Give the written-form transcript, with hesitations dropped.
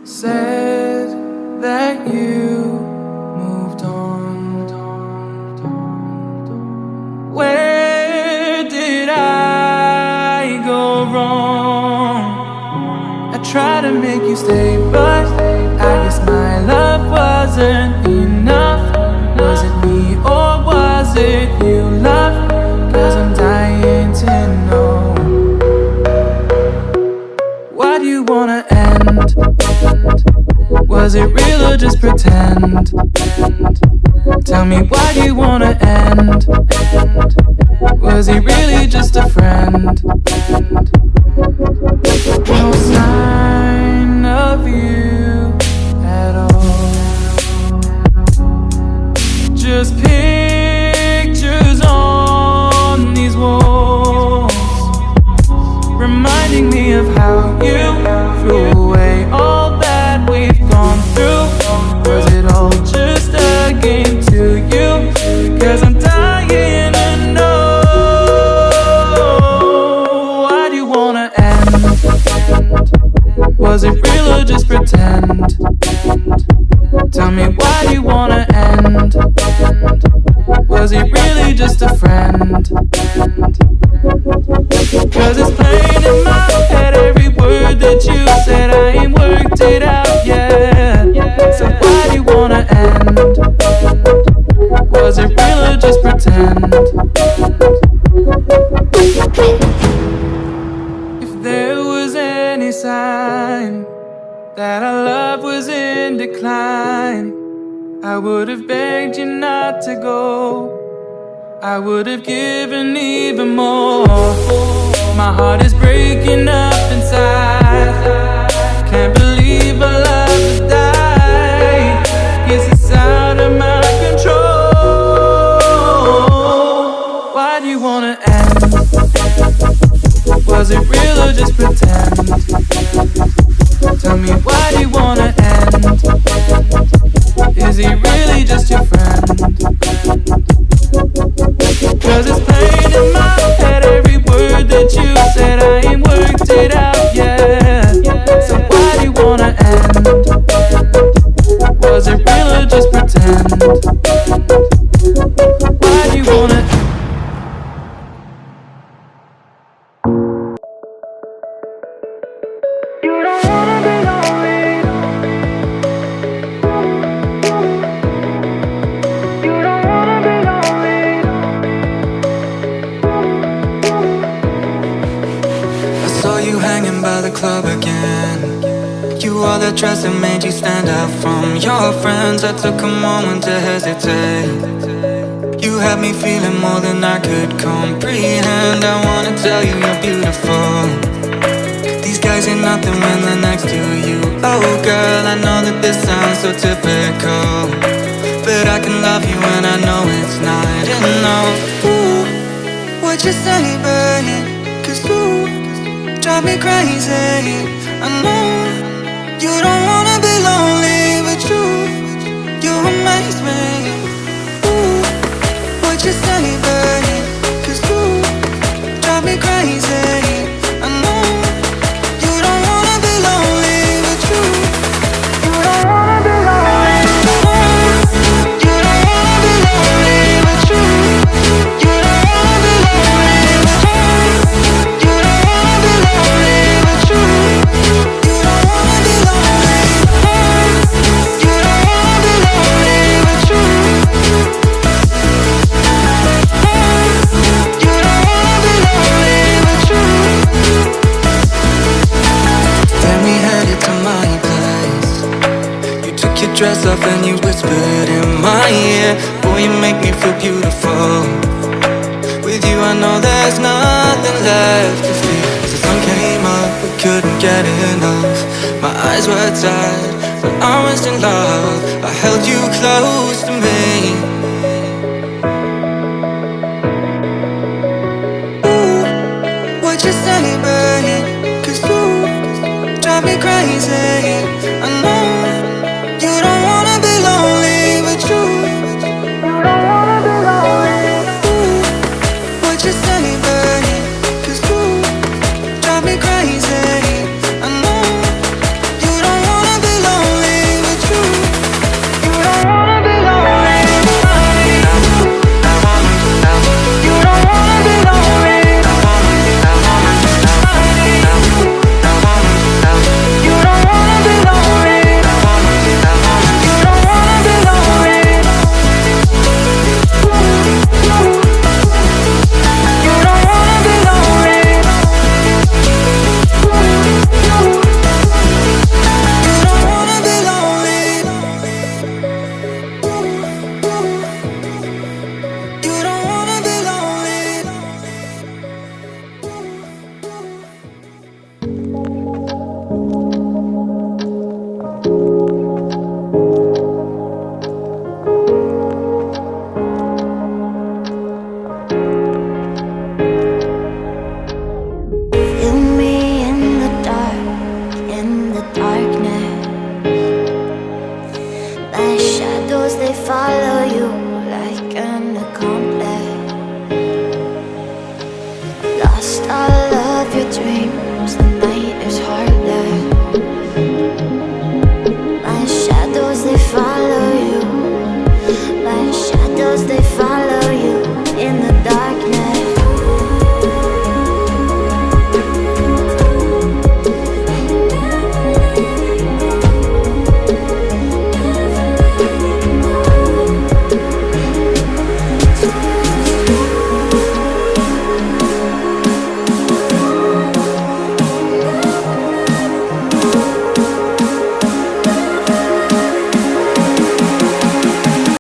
said that you moved on. Where did I go wrong? I tried to make you stay, but I guess my love wasn't enough. Was it me or was it you, love? 'Cause I'm dying to know. Why do you wanna end? Was it real or just pretend? Tell me, why do you wanna end? Was he really just a friend? No sign of you at all. Just pictures on these walls, reminding me of how you threw away all that we've gone through. Was it all just a game to you? 'Cause I'm dying to know. Why do you wanna end? Was it real or just pretend? Tell me, why do you wanna end? Was he really just a friend? 'Cause it's plain in my head, every word that you said, I ain't worked it out yet. So why do you wanna end? Was it real or just pretend? If there was any sign that our love was in decline, I would have begged you not to go. I would have given even more. My heart is breaking up inside. Can't believe our love has died. Guess it's out of my control. Why do you wanna end? Was it real or just pretend? Tell me, why do you wanna end? Is he really just your friend? 'Cause it's plain in my head, every word that you said, I ain't worked it out yet. So why do you wanna end? Was it real or just pretend? Why do you wanna end? Club again. You wore the dress that made you stand out from your friends. I took a moment to hesitate. You had me feeling more than I could comprehend. I wanna tell you you're beautiful. These guys ain't nothing when they're next to you. Oh girl, I know that this sounds so typical, but I can love you and I know it's not enough. Ooh, what you say, babe? 'Cause ooh, drive me crazy. I know you don't wanna be lonely, but you amaze me. Ooh, what you say, babe? 'Cause ooh, drive me crazy. I know you don't wanna be lonely, but you don't wanna be lonely. You don't wanna be lonely, but you don't wanna be lonely, but you don't wanna be lonely, but you don't wanna be lonely. You don't wanna be lonely, but you don't wanna be lonely, but you. Then we headed to my place. You took your dress off and you whispered in my ear, boy, you make me feel beautiful. With you I know there's nothing left to fear. The sun came up, we couldn't get enough. My eyes were tired, but I was in love. I held you close to me. Ooh, what you say, babe? 'Cause ooh, drive me crazy. I know you don't wanna be lonely, but you don't wanna be lonely. Ooh, what you say, babe? 'Cause ooh, drive me crazy. I know you don't wanna be lonely. follow